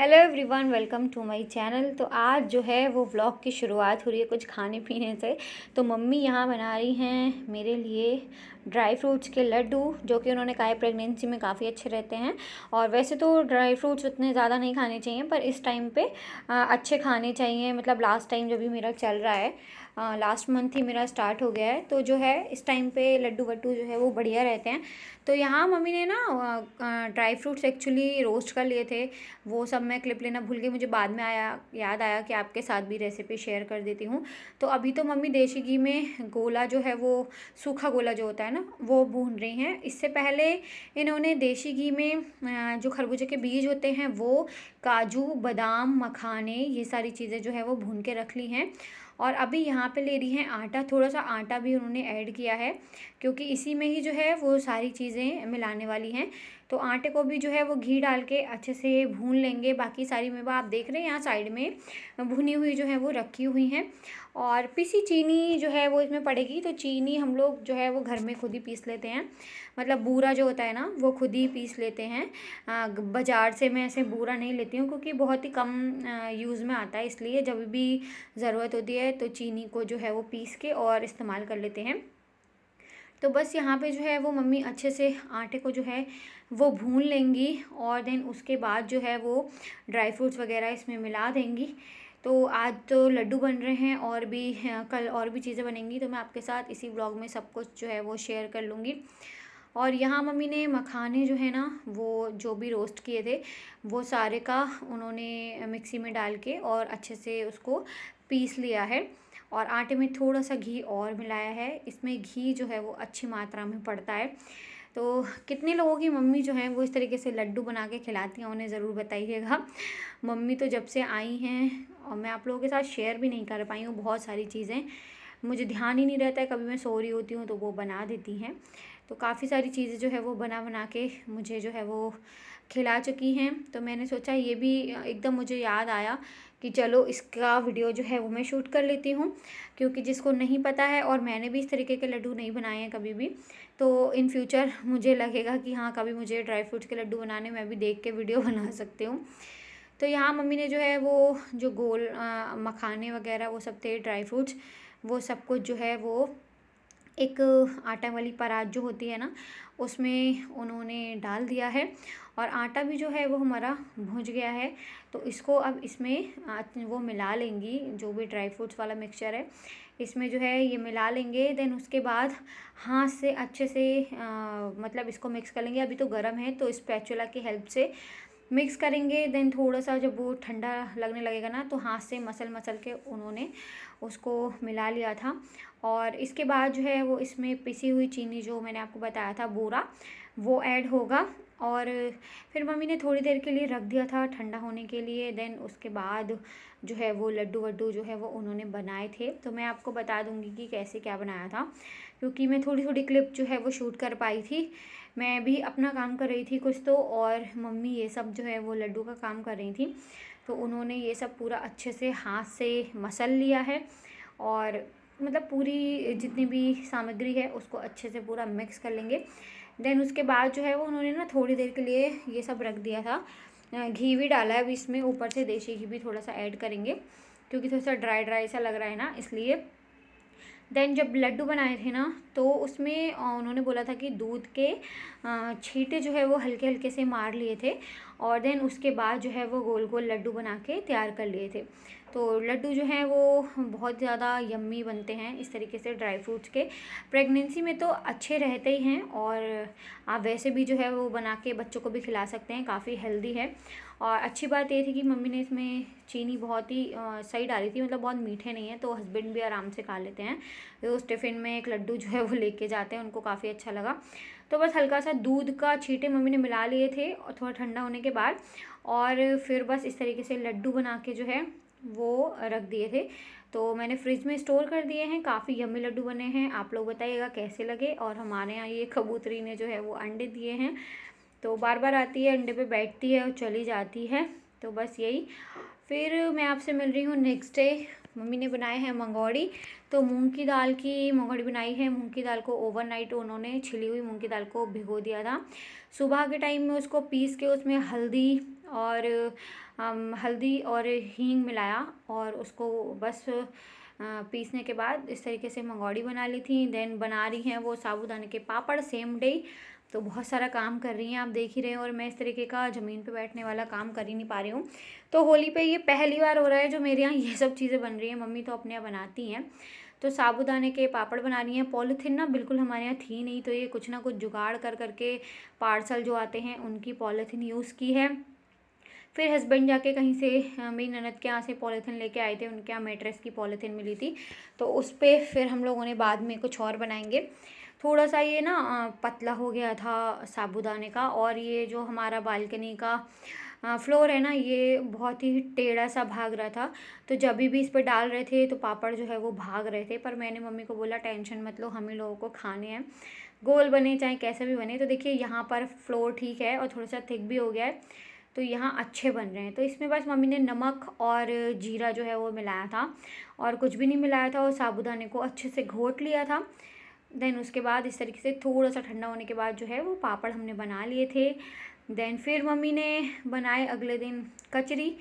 Hello everyone, welcome to my channel. तो आज जो है वो व्लॉग की शुरुआत हो रही है कुछ खाने पीने से। तो मम्मी यहाँ बना रही हैं मेरे लिए ड्राई फ्रूट्स के लड्डू, जो कि उन्होंने कहा है प्रेगनेंसी में काफ़ी अच्छे रहते हैं। और वैसे तो ड्राई फ्रूट्स उतने ज़्यादा नहीं खाने चाहिए, पर इस टाइम पे अच्छे खाने चाहिए। मतलब लास्ट टाइम जो भी मेरा चल रहा है, लास्ट मंथ ही मेरा स्टार्ट हो गया है, तो जो है इस टाइम पे लड्डू वड्डू जो है वो बढ़िया रहते हैं। तो यहाँ मम्मी ने ना ड्राई फ्रूट्स एक्चुअली रोस्ट कर लिए थे। वो सब मैं क्लिप लेना भूल गई, मुझे बाद में याद आया कि आपके साथ भी रेसिपी शेयर कर देती हूँ। तो अभी तो मम्मी देसी घी में गोला जो है वो सूखा गोला जो होता है ना, वो भून रही हैं। इससे पहले इन्होंने देसी घी में जो खरबूजे के बीज होते हैं वो, काजू बादाम मखाने, ये सारी चीज़ें जो है वो भून के रख ली हैं। और अभी यहाँ पे ले रही हैं आटा, थोड़ा सा आटा भी उन्होंने ऐड किया है, क्योंकि इसी में ही जो है वो सारी चीज़ें मिलाने वाली हैं। तो आटे को भी जो है वो घी डाल के अच्छे से भून लेंगे। बाकी सारी मेवा आप देख रहे हैं यहाँ साइड में भुनी हुई जो है वो रखी हुई हैं। और पिसी चीनी जो है वो इसमें पड़ेगी। तो चीनी हम लोग जो है वो घर में खुद ही पीस लेते हैं, मतलब बूरा जो होता है ना वो खुद ही पीस लेते हैं। बाज़ार से मैं ऐसे बूरा नहीं लेती हूँ, क्योंकि बहुत ही कम यूज़ में आता है, इसलिए जब भी ज़रूरत होती है तो चीनी को जो है वो पीस के और इस्तेमाल कर लेते हैं। तो बस यहाँ पे जो है वो मम्मी अच्छे से आटे को जो है वो भून लेंगी, और देन उसके बाद जो है वो ड्राई फ्रूट्स वगैरह इसमें मिला देंगी। तो आज तो लड्डू बन रहे हैं, और भी कल और भी चीज़ें बनेंगी, तो मैं आपके साथ इसी ब्लॉग में सब कुछ जो है वो शेयर कर लूँगी। और यहाँ मम्मी ने मखाने जो है ना वो जो भी रोस्ट किए थे वो सारे का उन्होंने मिक्सी में डाल के और अच्छे से उसको पीस लिया है। और आटे में थोड़ा सा घी और मिलाया है। इसमें घी जो है वो अच्छी मात्रा में पड़ता है। तो कितने लोगों की मम्मी जो हैं वो इस तरीके से लड्डू बना के खिलाती हैं, उन्हें ज़रूर बताइएगा। मम्मी तो जब से आई हैं, और मैं आप लोगों के साथ शेयर भी नहीं कर पाई हूँ बहुत सारी चीज़ें, मुझे ध्यान ही नहीं रहता है, कभी मैं सो रही होती हूँ तो वो बना देती हैं। तो काफ़ी सारी चीज़ें जो है वो बना बना के मुझे जो है वो खिला चुकी हैं। तो मैंने सोचा ये भी एकदम मुझे याद आया कि चलो इसका वीडियो जो है वो मैं शूट कर लेती हूँ, क्योंकि जिसको नहीं पता है, और मैंने भी इस तरीके के लड्डू नहीं बनाए हैं कभी भी, तो इन फ्यूचर मुझे लगेगा कि हाँ कभी मुझे ड्राई फ्रूट्स के लड्डू बनाने में भी देख के वीडियो बना सकती हूँ। तो यहाँ मम्मी ने जो है वो जो गोल मखाने वगैरह वो सब थे, ड्राई फ्रूट्स, वो सब कुछ जो है वो एक आटा वाली परात जो होती है ना उसमें उन्होंने डाल दिया है। और आटा भी जो है वो हमारा भुंज गया है। तो इसको अब इसमें वो मिला लेंगी, जो भी ड्राई फ्रूट्स वाला मिक्सचर है इसमें जो है ये मिला लेंगे। देन उसके बाद हाथ से अच्छे से मतलब इसको मिक्स कर लेंगे। अभी तो गर्म है तो स्पैचुला की हेल्प से मिक्स करेंगे। देन थोड़ा सा जब वो ठंडा लगने लगेगा ना तो हाथ से मसल मसल के उन्होंने उसको मिला लिया था। और इसके बाद जो है वो इसमें पिसी हुई चीनी जो मैंने आपको बताया था बूरा, वो ऐड होगा। और फिर मम्मी ने थोड़ी देर के लिए रख दिया था ठंडा होने के लिए। देन उसके बाद जो है वो लड्डू वड्डू जो है वो उन्होंने बनाए थे। तो मैं आपको बता दूंगी कि कैसे क्या बनाया था, क्योंकि मैं थोड़ी थोड़ी क्लिप जो है वो शूट कर पाई थी। मैं भी अपना काम कर रही थी कुछ तो, और मम्मी ये सब जो है वो लड्डू का काम कर रही थी। तो उन्होंने ये सब पूरा अच्छे से हाथ से मसल लिया है, और मतलब पूरी जितनी भी सामग्री है उसको अच्छे से पूरा मिक्स कर लेंगे। देन उसके बाद जो है वो उन्होंने ना थोड़ी देर के लिए ये सब रख दिया था। घी भी डाला है, अब इसमें ऊपर से देसी घी भी थोड़ा सा ऐड करेंगे, क्योंकि थोड़ा सा ड्राई ड्राई सा लग रहा है ना, इसलिए। देन जब लड्डू बनाए थे ना तो उसमें उन्होंने बोला था कि दूध के छींटे जो है वो हल्के हल्के से मार लिए थे, और देन उसके बाद जो है वो गोल गोल लड्डू बना के तैयार कर लिए थे। तो लड्डू जो हैं वो बहुत ज़्यादा यम्मी बनते हैं इस तरीके से ड्राई फ्रूट्स के। प्रेगनेंसी में तो अच्छे रहते ही हैं, और आप वैसे भी जो है वो बना के बच्चों को भी खिला सकते हैं, काफ़ी हेल्दी है। और अच्छी बात ये थी कि मम्मी ने इसमें चीनी बहुत ही सही डाली थी, मतलब बहुत मीठे नहीं है, तो हस्बैंड भी आराम से खा लेते हैं। रोज़ टिफ़िन में एक लड्डू जो है वो लेके जाते हैं, उनको काफ़ी अच्छा लगा। तो बस हल्का सा दूध का छींटे मम्मी ने मिला लिए थे, और थोड़ा ठंडा होने के बाद, और फिर बस इस तरीके से लड्डू बना के जो है वो रख दिए थे। तो मैंने फ्रिज में स्टोर कर दिए हैं। काफ़ी यम्मी लड्डू बने हैं, आप लोग बताइएगा कैसे लगे। और हमारे यहाँ ये कबूतरी ने जो है वो अंडे दिए हैं, तो बार बार आती है, अंडे पे बैठती है और चली जाती है। तो बस यही। फिर मैं आपसे मिल रही हूँ नेक्स्ट डे। मम्मी ने बनाए हैं मंगौड़ी, तो मूंग की दाल की मंगौड़ी बनाई है। मूंग की दाल को ओवरनाइट उन्होंने छिली हुई मूंग की दाल को भिगो दिया था। सुबह के टाइम में उसको पीस के उसमें हल्दी और हल्दी और हींग मिलाया और उसको बस पीसने के बाद इस तरीके से मंगौड़ी बना ली थी। देन बना रही हैं वो साबूदाने के पापड़ सेम डे। तो बहुत सारा काम कर रही हैं, आप देख ही रहे हैं, और मैं इस तरीके का ज़मीन पे बैठने वाला काम कर ही नहीं पा रही हूँ। तो होली पे ये पहली बार हो रहा है जो मेरे यहाँ ये सब चीज़ें बन रही हैं। मम्मी तो अपने यहाँ बनाती हैं। तो साबूदाने के पापड़ बना रही हैं। पॉलीथीन ना बिल्कुल हमारे यहाँ थी नहीं, तो ये कुछ ना कुछ जुगाड़ कर करके पार्सल जो आते हैं उनकी पॉलीथीन यूज़ की है। फिर हस्बैंड जाके कहीं से मेरी ननद के यहाँ से पॉलीथीन लेके आए थे, उनके यहाँ मैट्रेस की पॉलीथीन मिली थी, तो उस पर फिर हम लोगों ने बाद में कुछ और बनाएंगे। थोड़ा सा ये ना पतला हो गया था साबूदाने का, और ये जो हमारा बालकनी का फ्लोर है ना, ये बहुत ही टेढ़ा सा भाग रहा था। तो जब भी इस पर डाल रहे थे तो पापड़ जो है वो भाग रहे थे, पर मैंने मम्मी को बोला टेंशन मत लो, हम ही लोगों को खाने हैं, गोल बने चाहे कैसे भी बने। तो देखिए यहाँ पर फ्लोर ठीक है और थोड़ा सा थिक भी हो गया है, तो यहाँ अच्छे बन रहे हैं। तो इसमें बस मम्मी ने नमक और जीरा जो है वो मिलाया था, और कुछ भी नहीं मिलाया था, और साबूदाने को अच्छे से घोट लिया था। देन उसके बाद इस तरीके से थोड़ा सा ठंडा होने के बाद जो है वो पापड़ हमने बना लिए थे। देन फिर मम्मी ने बनाए अगले दिन कचरी।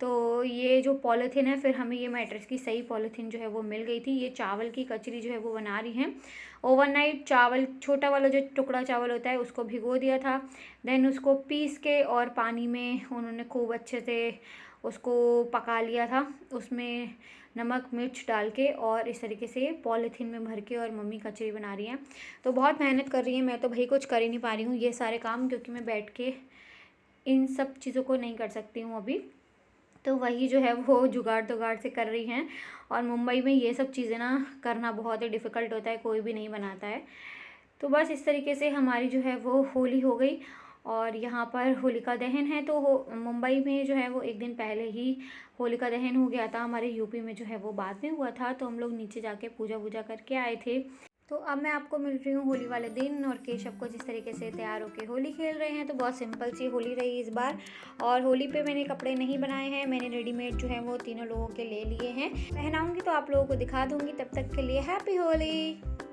तो ये जो पॉलीथीन है, फिर हमें ये मैट्रेस की सही पॉलीथीन जो है वो मिल गई थी। ये चावल की कचरी जो है वो बना रही हैं। ओवरनाइट चावल, छोटा वाला जो टुकड़ा चावल होता है, उसको भिगो दिया था। देन उसको पीस के और पानी में उन्होंने खूब अच्छे से उसको पका लिया था, उसमें नमक मिर्च डाल के, और इस तरीके से पॉलीथीन में भर के, और मम्मी कचरी बना रही हैं। तो बहुत मेहनत कर रही हैं, मैं तो भाई कुछ कर ही नहीं पा रही हूँ ये सारे काम, क्योंकि मैं बैठ के इन सब चीज़ों को नहीं कर सकती हूँ अभी। तो वही जो है वो जुगाड़ से कर रही हैं। और मुंबई में ये सब चीज़ें ना करना बहुत ही डिफ़िकल्ट होता है, कोई भी नहीं बनाता है। तो बस इस तरीके से हमारी जो है वो होली हो गई। और यहाँ पर होलिका दहन है, तो मुंबई में जो है वो एक दिन पहले ही होलिका दहन हो गया था। हमारे यूपी में जो है वो बाद में हुआ था। तो हम लोग नीचे जाके पूजा वूजा करके आए थे। तो अब मैं आपको मिल रही हूँ होली वाले दिन, और केशव को जिस तरीके से तैयार होकर होली खेल रहे हैं। तो बहुत सिंपल सी होली रही इस बार। और होली पे मैंने कपड़े नहीं बनाए हैं, मैंने रेडीमेड जो है वो तीनों लोगों के ले लिए हैं। पहनाऊँगी तो आप लोगों को दिखा दूँगी। तब तक के लिए हैप्पी होली।